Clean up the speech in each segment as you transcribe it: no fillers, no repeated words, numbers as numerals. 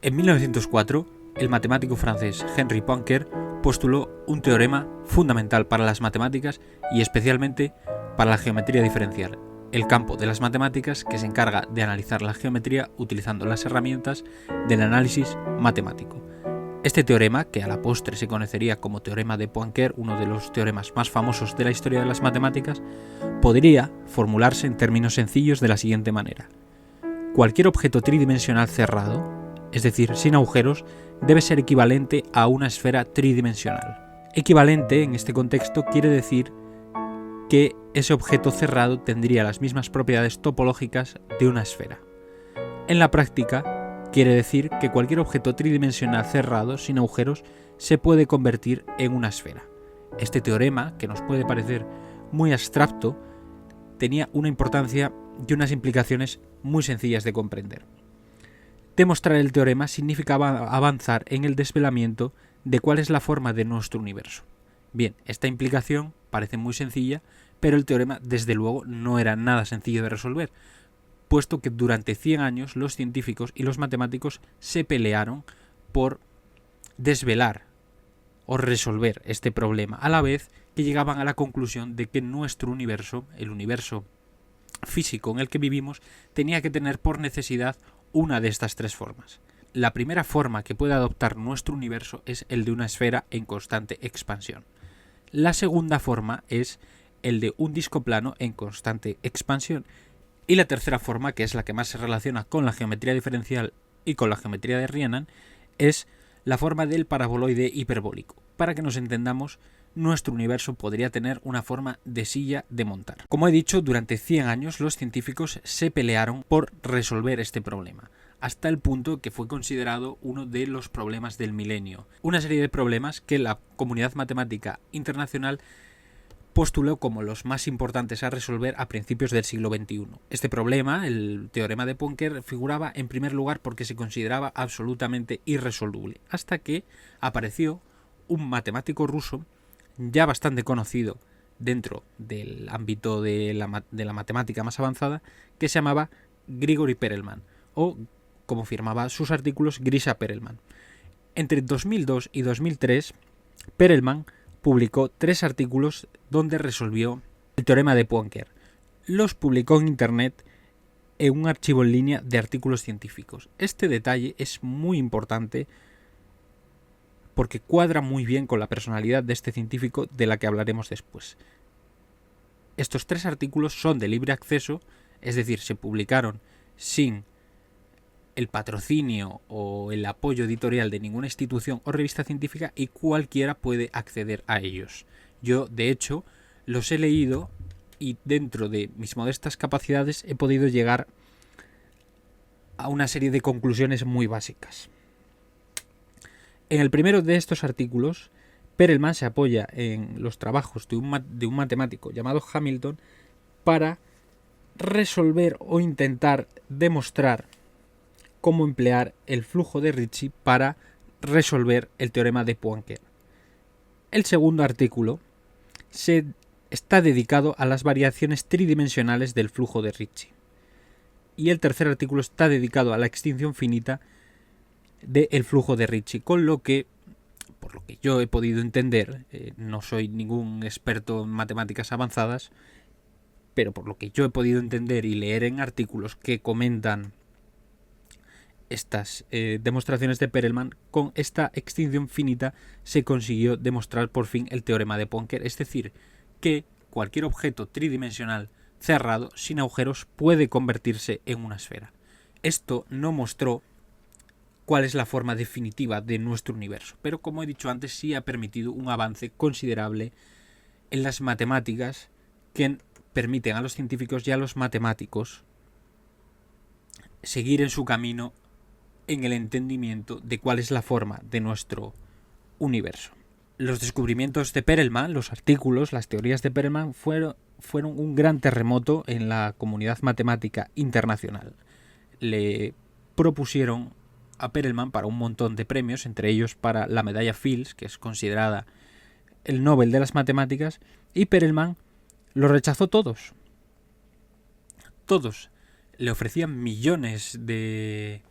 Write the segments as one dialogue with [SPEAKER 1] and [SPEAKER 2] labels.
[SPEAKER 1] En 1904, el matemático francés Henri Poincaré postuló un teorema fundamental para las matemáticas y especialmente para la geometría diferencial, el campo de las matemáticas que se encarga de analizar la geometría utilizando las herramientas del análisis matemático. Este teorema, que a la postre se conocería como teorema de Poincaré, uno de los teoremas más famosos de la historia de las matemáticas, podría formularse en términos sencillos de la siguiente manera. Cualquier objeto tridimensional cerrado, es decir, sin agujeros, debe ser equivalente a una esfera tridimensional. Equivalente, en este contexto, quiere decir que ese objeto cerrado tendría las mismas propiedades topológicas de una esfera. En la práctica, quiere decir que cualquier objeto tridimensional cerrado, sin agujeros, se puede convertir en una esfera. Este teorema, que nos puede parecer muy abstracto, tenía una importancia y unas implicaciones muy sencillas de comprender. Demostrar el teorema significaba avanzar en el desvelamiento de cuál es la forma de nuestro universo. Bien, esta implicación parece muy sencilla, pero el teorema desde luego no era nada sencillo de resolver, puesto que durante 100 años los científicos y los matemáticos se pelearon por desvelar o resolver este problema, a la vez que llegaban a la conclusión de que nuestro universo, el universo físico en el que vivimos, tenía que tener por necesidad una de estas tres formas. La primera forma que puede adoptar nuestro universo es el de una esfera en constante expansión. La segunda forma es el de un disco plano en constante expansión. Y la tercera forma, que es la que más se relaciona con la geometría diferencial y con la geometría de Riemann, es la forma del paraboloide hiperbólico. Para que nos entendamos, nuestro universo podría tener una forma de silla de montar. Como he dicho, durante 100 años los científicos se pelearon por resolver este problema, hasta el punto que fue considerado uno de los problemas del milenio. Una serie de problemas que la comunidad matemática internacional postuló como los más importantes a resolver a principios del siglo XXI. Este problema, el teorema de Poincaré, figuraba en primer lugar porque se consideraba absolutamente irresoluble, hasta que apareció un matemático ruso ya bastante conocido dentro del ámbito de la matemática más avanzada, que se llamaba Grigori Perelman, o, como firmaba sus artículos, Grisha Perelman. Entre 2002 y 2003, Perelman publicó 3 artículos donde resolvió el teorema de Poincaré. Los publicó en Internet en un archivo en línea de artículos científicos. Este detalle es muy importante porque cuadra muy bien con la personalidad de este científico de la que hablaremos después. Estos 3 artículos son de libre acceso, es decir, se publicaron sin el patrocinio o el apoyo editorial de ninguna institución o revista científica y cualquiera puede acceder a ellos. Yo, de hecho, los he leído y dentro de mis modestas capacidades he podido llegar a una serie de conclusiones muy básicas. En el primero de estos artículos, Perelman se apoya en los trabajos de un matemático llamado Hamilton para resolver o intentar demostrar cómo emplear el flujo de Ricci para resolver el teorema de Poincaré. El segundo artículo está dedicado a las variaciones tridimensionales del flujo de Ricci. Y el tercer artículo está dedicado a la extinción finita del flujo de Ricci, con lo que, por lo que yo he podido entender, no soy ningún experto en matemáticas avanzadas, pero por lo que yo he podido entender y leer en artículos que comentan estas demostraciones de Perelman, con esta extinción finita se consiguió demostrar por fin el teorema de Poincaré, es decir, que cualquier objeto tridimensional cerrado, sin agujeros, puede convertirse en una esfera. Esto no mostró cuál es la forma definitiva de nuestro universo, pero como he dicho antes, sí ha permitido un avance considerable en las matemáticas que permiten a los científicos y a los matemáticos seguir en su camino en el entendimiento de cuál es la forma de nuestro universo. Los descubrimientos de Perelman, los artículos, las teorías de Perelman fueron un gran terremoto en la comunidad matemática internacional. Le propusieron a Perelman para un montón de premios, entre ellos para la medalla Fields, que es considerada el Nobel de las matemáticas, y Perelman los rechazó todos. Todos. Le ofrecían millones de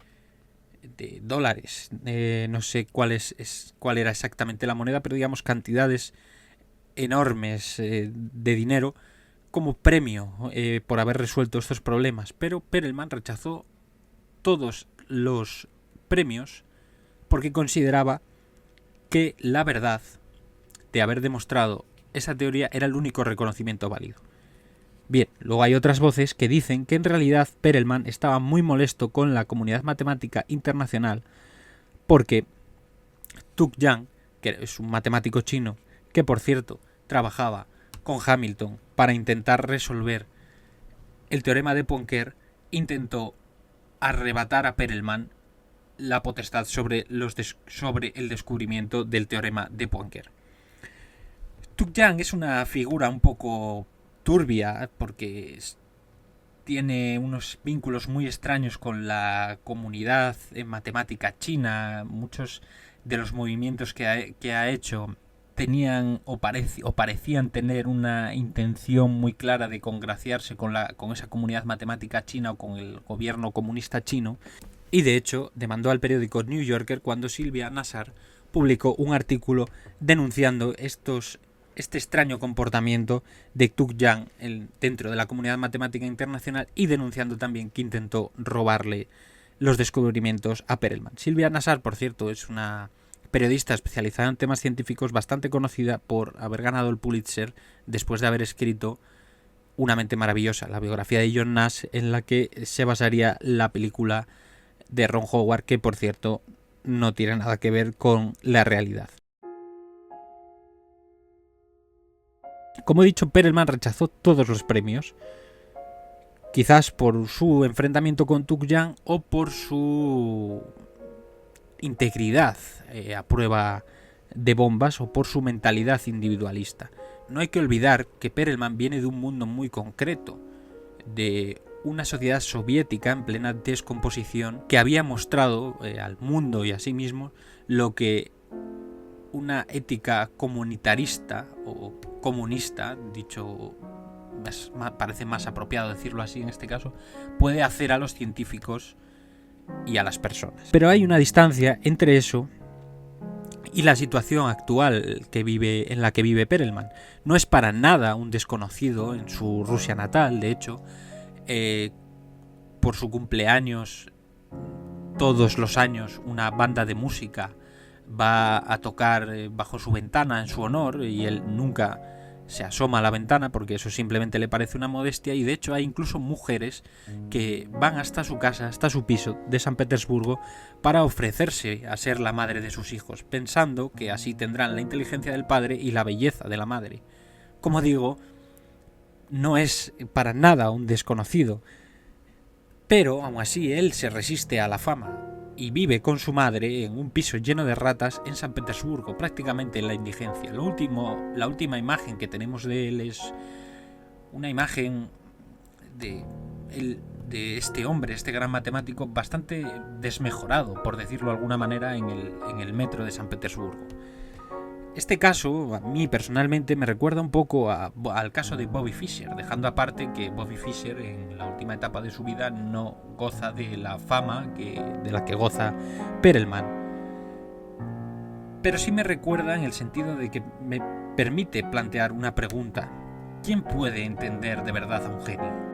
[SPEAKER 1] de dólares. No sé cuál era exactamente la moneda, pero digamos cantidades enormes de dinero como premio por haber resuelto estos problemas. Pero Perelman rechazó todos los premios porque consideraba que la verdad de haber demostrado esa teoría era el único reconocimiento válido. Bien, luego hay otras voces que dicen que en realidad Perelman estaba muy molesto con la comunidad matemática internacional porque Tuk-Yang, que es un matemático chino que por cierto trabajaba con Hamilton para intentar resolver el teorema de Poincare, intentó arrebatar a Perelman la potestad sobre el descubrimiento del teorema de Poincare. Tuk-Yang es una figura un poco turbia porque tiene unos vínculos muy extraños con la comunidad en matemática china. Muchos de los movimientos que ha hecho tenían o parecían tener una intención muy clara de congraciarse con esa comunidad matemática china o con el gobierno comunista chino. Y de hecho demandó al periódico New Yorker cuando Sylvia Nasar publicó un artículo denunciando este extraño comportamiento de Tuk-Yang dentro de la comunidad matemática internacional y denunciando también que intentó robarle los descubrimientos a Perelman. Sylvia Nasar, por cierto, es una periodista especializada en temas científicos bastante conocida por haber ganado el Pulitzer después de haber escrito Una mente maravillosa, la biografía de John Nash, en la que se basaría la película de Ron Howard, que por cierto no tiene nada que ver con la realidad. Como he dicho, Perelman rechazó todos los premios, quizás por su enfrentamiento con Tuk-Yang o por su integridad a prueba de bombas o por su mentalidad individualista. No hay que olvidar que Perelman viene de un mundo muy concreto, de una sociedad soviética en plena descomposición que había mostrado al mundo y a sí mismo lo que una ética comunitarista o comunista, dicho parece más apropiado decirlo así en este caso, puede hacer a los científicos y a las personas. Pero hay una distancia entre eso y la situación actual en la que vive Perelman. No es para nada un desconocido en su Rusia natal. De hecho, por su cumpleaños, todos los años una banda de música va a tocar bajo su ventana en su honor y él nunca se asoma a la ventana porque eso simplemente le parece una modestia. Y de hecho hay incluso mujeres que van hasta su casa, hasta su piso de San Petersburgo para ofrecerse a ser la madre de sus hijos, pensando que así tendrán la inteligencia del padre y la belleza de la madre. Como digo, no es para nada un desconocido, pero aún así él se resiste a la fama y vive con su madre en un piso lleno de ratas en San Petersburgo, prácticamente en la indigencia. La última imagen que tenemos de él es una imagen de este hombre, este gran matemático, bastante desmejorado, por decirlo de alguna manera, en el metro de San Petersburgo. Este caso, a mí personalmente, me recuerda un poco al caso de Bobby Fischer, dejando aparte que Bobby Fischer en la última etapa de su vida no goza de la fama de la que goza Perelman. Pero sí me recuerda en el sentido de que me permite plantear una pregunta. ¿Quién puede entender de verdad a un genio?